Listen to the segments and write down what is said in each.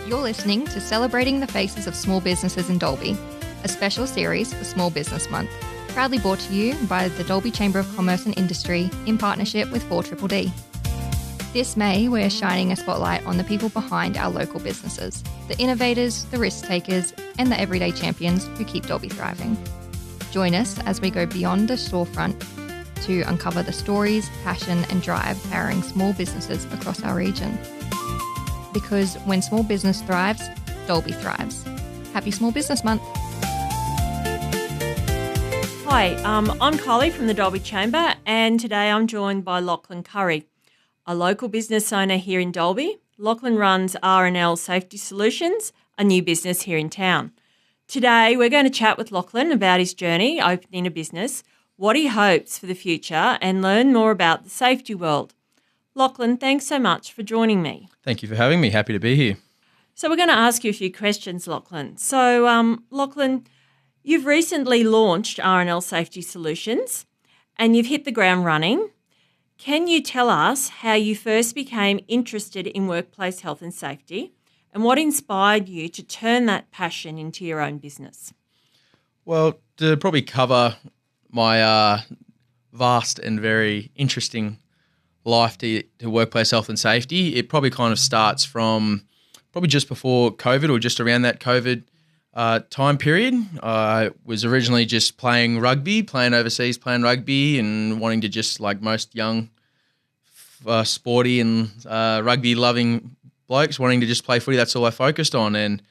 You're listening to Celebrating the Faces of Small Businesses in Dalby, a special series for Small Business Month, proudly brought to you by the Dalby Chamber of Commerce and Industry in partnership with 4DDD. This May, we're shining a spotlight on the people behind our local businesses, the innovators, the risk takers, and the everyday champions who keep Dalby thriving. Join us as we go beyond the storefront to uncover the stories, passion, and drive powering small businesses across our region. Because when small business thrives, Dalby thrives. Happy Small Business Month. Hi, I'm Kylie from the Dalby Chamber, and today I'm joined by Lachlan Curry, a local business owner here in Dalby. Lachlan runs R&L Safety Solutions, a new business here in town. Today we're going to chat with Lachlan about his journey opening a business, what he hopes for the future, and learn more about the safety world. Lachlan, thanks so much for joining me. Thank you for having me. Happy to be here. So we're going to ask you a few questions, Lachlan. So, Lachlan, you've recently launched R&L Safety Solutions and you've hit the ground running. Can you tell us how you first became interested in workplace health and safety and what inspired you to turn that passion into your own business? Well, to probably cover my vast and very interesting life to workplace health and safety, it probably kind of starts from probably just before COVID or just around that COVID time period. I was originally just playing overseas, playing rugby and wanting to just, like most young sporty and rugby-loving blokes, wanting to just play footy. That's all I focused on. And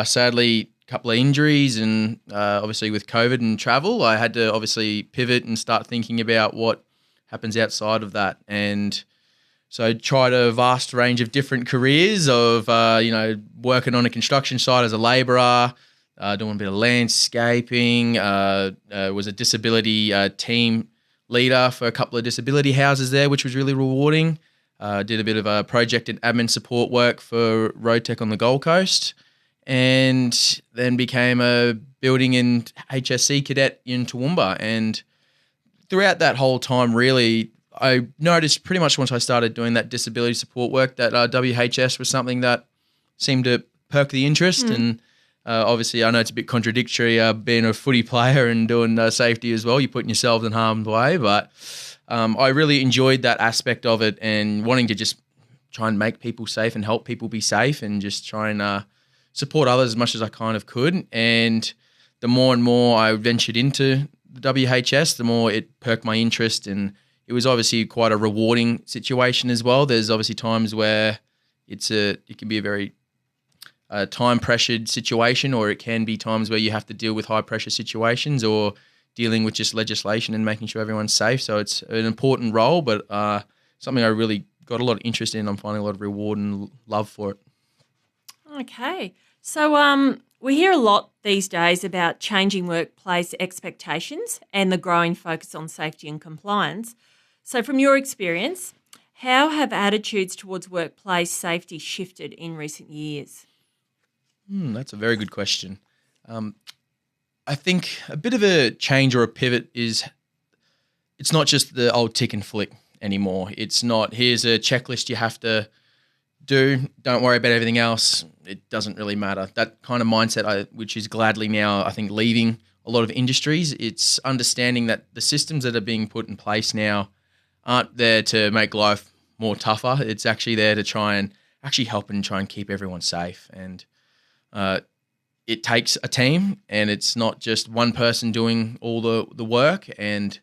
sadly, a couple of injuries and obviously with COVID and travel, I had to obviously pivot and start thinking about what happens outside of that. And so I tried a vast range of different careers of, working on a construction site as a labourer, doing a bit of landscaping, was a disability team leader for a couple of disability houses there, which was really rewarding. Did a bit of a project and admin support work for Roadtech on the Gold Coast, and then became a building and HSC cadet in Toowoomba. And throughout that whole time, really, I noticed pretty much once I started doing that disability support work that WHS was something that seemed to perk the interest. And obviously, I know it's a bit contradictory being a footy player and doing safety as well. You're putting yourself in harm's way. But I really enjoyed that aspect of it and wanting to just try and make people safe and help people be safe and just try and support others as much as I kind of could. And the more and more I ventured into the WHS, the more it perked my interest, and it was obviously quite a rewarding situation as well. There's obviously times where it can be a very time-pressured situation, or it can be times where you have to deal with high-pressure situations or dealing with just legislation and making sure everyone's safe. So it's an important role, but something I really got a lot of interest in. I'm finding a lot of reward and love for it. Okay. So we hear a lot these days about changing workplace expectations and the growing focus on safety and compliance. So from your experience, how have attitudes towards workplace safety shifted in recent years? That's a very good question. I think a bit of a change or a pivot is it's not just the old tick and flick anymore. It's not, here's a checklist you have to do, don't worry about everything else, it doesn't really matter. That kind of mindset, which is gladly now, I think, leaving a lot of industries. It's understanding that the systems that are being put in place now aren't there to make life more tougher. It's actually there to try and actually help and try and keep everyone safe. And it takes a team, and it's not just one person doing all the work. And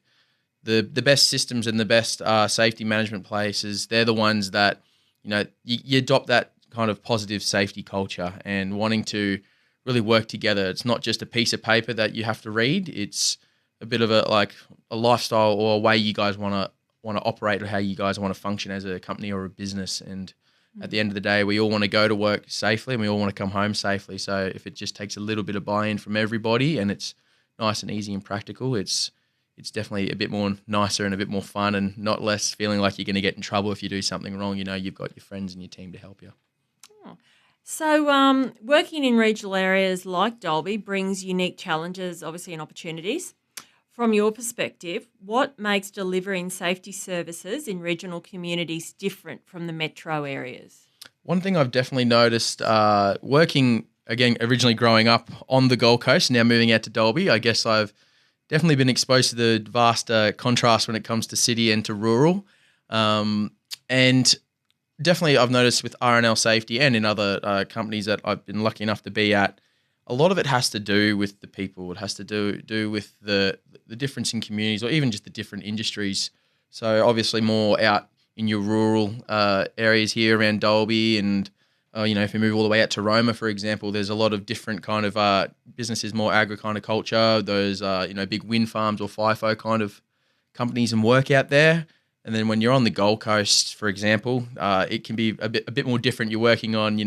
the best systems and the best safety management places, they're the ones that, you adopt that kind of positive safety culture and wanting to really work together. It's not just a piece of paper that you have to read. It's a bit of a lifestyle or a way you guys want to operate, or how you guys want to function as a company or a business. And at the end of the day, we all want to go to work safely and we all want to come home safely. So if it just takes a little bit of buy-in from everybody and it's nice and easy and practical, it's definitely a bit more nicer and a bit more fun, and not less feeling like you're going to get in trouble if you do something wrong. You've got your friends and your team to help you. Oh. So working in regional areas like Dalby brings unique challenges, obviously, and opportunities. From your perspective, what makes delivering safety services in regional communities different from the metro areas? One thing I've definitely noticed working, again, originally growing up on the Gold Coast, now moving out to Dalby, I guess I've definitely been exposed to the vast contrast when it comes to city and to rural. And definitely I've noticed with R&L Safety and in other companies that I've been lucky enough to be at, a lot of it has to do with the people. It has to do with the difference in communities or even just the different industries. So obviously more out in your rural areas here around Dalby and, if you move all the way out to Roma, for example, there's a lot of different kind of businesses, more agri kind of culture, those, big wind farms or FIFO kind of companies and work out there. And then when you're on the Gold Coast, for example, it can be a bit more different. You're working on,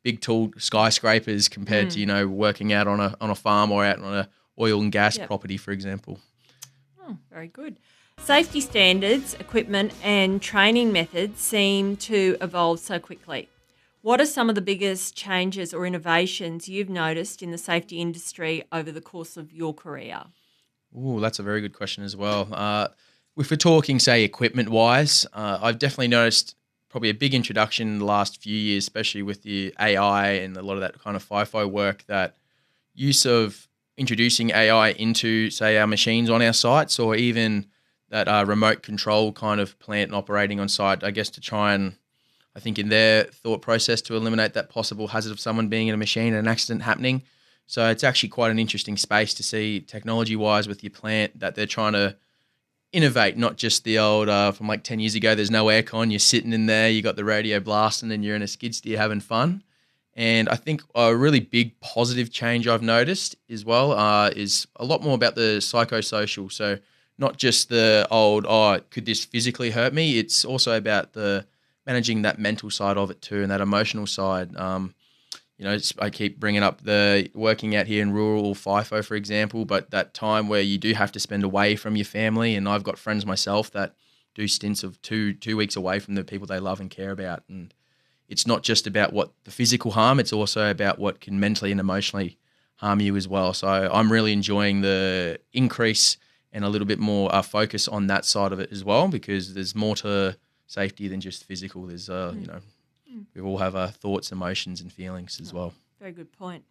big tall skyscrapers compared to, working out on a farm or out on a oil and gas property, for example. Oh, very good. Safety standards, equipment and training methods seem to evolve so quickly. What are some of the biggest changes or innovations you've noticed in the safety industry over the course of your career? Ooh, that's a very good question as well. If we're talking, say, equipment-wise, I've definitely noticed probably a big introduction in the last few years, especially with the AI and a lot of that kind of FIFO work, that use of introducing AI into, say, our machines on our sites or even that remote control kind of plant and operating on site, I guess to try and, I think in their thought process, to eliminate that possible hazard of someone being in a machine and an accident happening. So it's actually quite an interesting space to see technology-wise with your plant that they're trying to innovate, not just the old from like 10 years ago, there's no aircon, you're sitting in there, you got the radio blasting and you're in a skid steer having fun. And I think a really big positive change I've noticed as well is a lot more about the psychosocial. So not just the old, could this physically hurt me? It's also about the managing that mental side of it too and that emotional side. I keep bringing up the working out here in rural FIFO, for example, but that time where you do have to spend away from your family. And I've got friends myself that do stints of two weeks away from the people they love and care about. And it's not just about what the physical harm, it's also about what can mentally and emotionally harm you as well. So I'm really enjoying the increase and a little bit more focus on that side of it as well, because there's more to safety than just physical. There's, we all have thoughts, emotions and feelings as well. Very good point.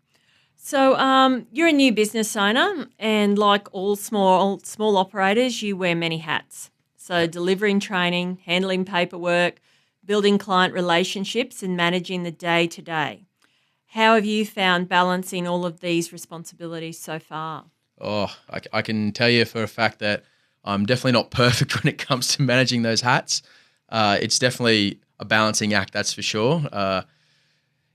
So you're a new business owner and like all small operators, you wear many hats. So delivering training, handling paperwork, building client relationships and managing the day-to-day. How have you found balancing all of these responsibilities so far? Oh, I can tell you for a fact that I'm definitely not perfect when it comes to managing those hats. It's definitely a balancing act, that's for sure.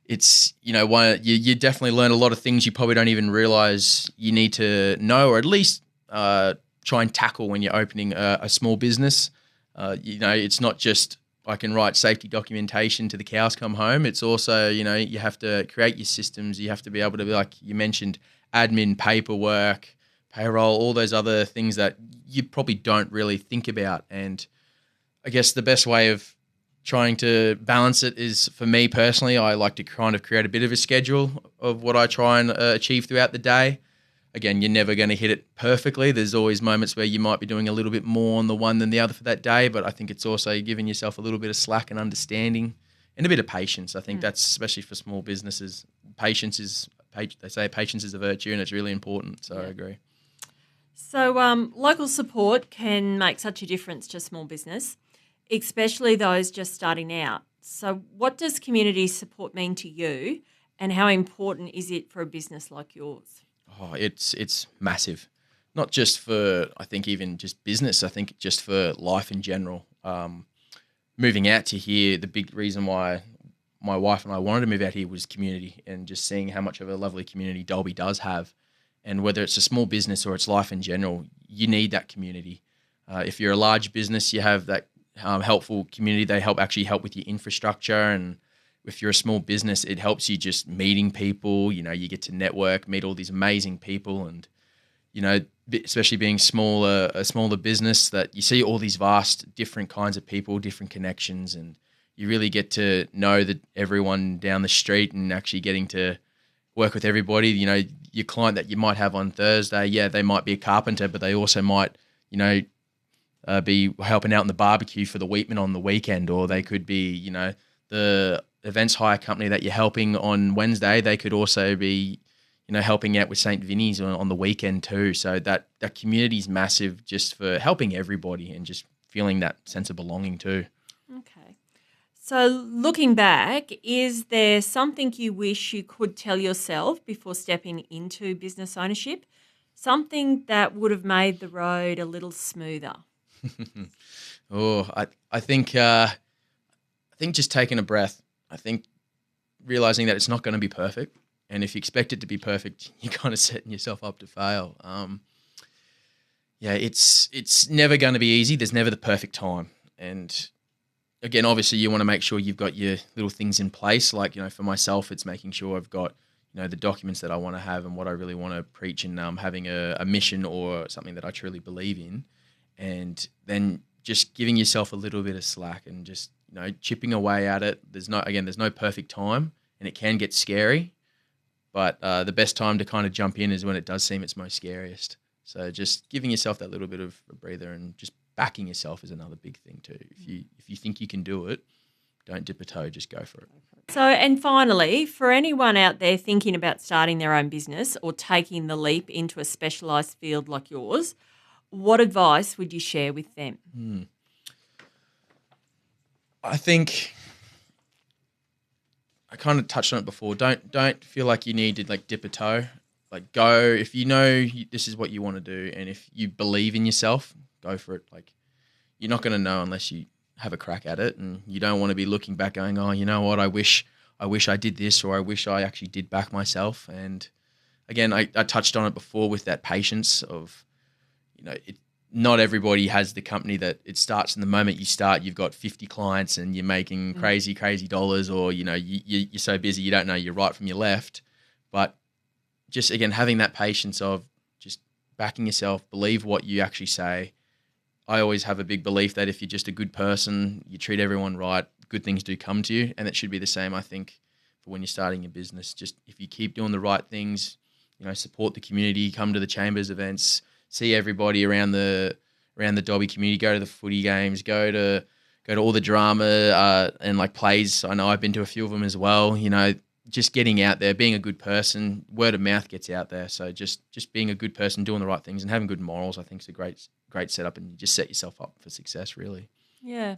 It's, you definitely learn a lot of things you probably don't even realize you need to know, or at least try and tackle when you're opening a small business. It's not just I can write safety documentation to the cows come home. It's also, you have to create your systems. You have to be able to be, like you mentioned, admin, paperwork, payroll, all those other things that you probably don't really think about. And I guess the best way of trying to balance it is, for me personally, I like to kind of create a bit of a schedule of what I try and achieve throughout the day. Again, you're never going to hit it perfectly. There's always moments where you might be doing a little bit more on the one than the other for that day, but I think it's also giving yourself a little bit of slack and understanding and a bit of patience. I think that's, especially for small businesses, they say patience is a virtue, and it's really important, so I agree. So local support can make such a difference to small business, especially those just starting out. So what does community support mean to you, and how important is it for a business like yours? Oh, it's massive. Not just for, I think, even just business. I think just for life in general. Moving out to here, the big reason why my wife and I wanted to move out here was community, and just seeing how much of a lovely community Dalby does have. And whether it's a small business or it's life in general, you need that community. If you're a large business, you have that helpful community. They help with your infrastructure. And if you're a small business, it helps you just meeting people. You get to network, meet all these amazing people. And, especially being a smaller business, that you see all these vast different kinds of people, different connections. And you really get to know that everyone down the street and actually getting to work with everybody. Your client that you might have on Thursday, they might be a carpenter, but they also might, be helping out in the barbecue for the Wheatman on the weekend, or they could be, the events hire company that you're helping on Wednesday, they could also be, helping out with St. Vinny's on the weekend too. So that community is massive just for helping everybody and just feeling that sense of belonging too. Okay. So looking back, is there something you wish you could tell yourself before stepping into business ownership? Something that would have made the road a little smoother? I think just taking a breath. I think realizing that it's not going to be perfect. And if you expect it to be perfect, you're kind of setting yourself up to fail. It's never going to be easy. There's never the perfect time. And again, obviously you want to make sure you've got your little things in place. Like, for myself, it's making sure I've got, the documents that I want to have and what I really want to preach, and having a mission or something that I truly believe in. And then just giving yourself a little bit of slack and just, chipping away at it. There's no perfect time, and it can get scary. But the best time to kind of jump in is when it does seem it's most scariest. So just giving yourself that little bit of a breather and just backing yourself is another big thing too. If you think you can do it, don't dip a toe, just go for it. So, and finally, for anyone out there thinking about starting their own business or taking the leap into a specialised field like yours, what advice would you share with them? I think I kind of touched on it before. Don't feel like you need to dip a toe. Go if this is what you want to do, and if you believe in yourself, go for it. You're not going to know unless you have a crack at it, and you don't want to be looking back going, oh, you know what, I wish I did this, or I wish I actually did back myself. And again, I touched on it before with that patience of, not everybody has the company that it starts. In the moment you start, you've got 50 clients and you're making crazy dollars, or, you're so busy you don't know your right from your left. But just, again, having that patience of just backing yourself, believe what you actually say. I always have a big belief that if you're just a good person, you treat everyone right, good things do come to you. And it should be the same, I think, for when you're starting a business. Just if you keep doing the right things, support the community, come to the Chambers events, see everybody around the Dalby community, go to the footy games, go to all the drama and plays. I know I've been to a few of them as well. Just getting out there, being a good person, word of mouth gets out there. So just being a good person, doing the right things, and having good morals, I think is a great setup, and you just set yourself up for success, really. Yeah.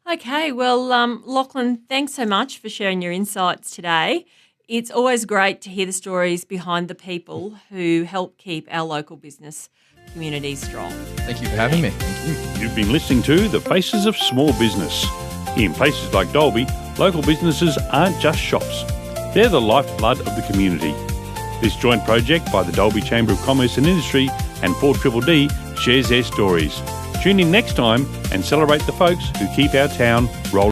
Okay. Well, Lachlan, thanks so much for sharing your insights today. It's always great to hear the stories behind the people who help keep our local business community strong. Thank you for having me. Thank you. You've been listening to The Faces of Small Business. In places like Dalby, local businesses aren't just shops. They're the lifeblood of the community. This joint project by the Dalby Chamber of Commerce and Industry and 4DDD shares their stories. Tune in next time and celebrate the folks who keep our town rolling.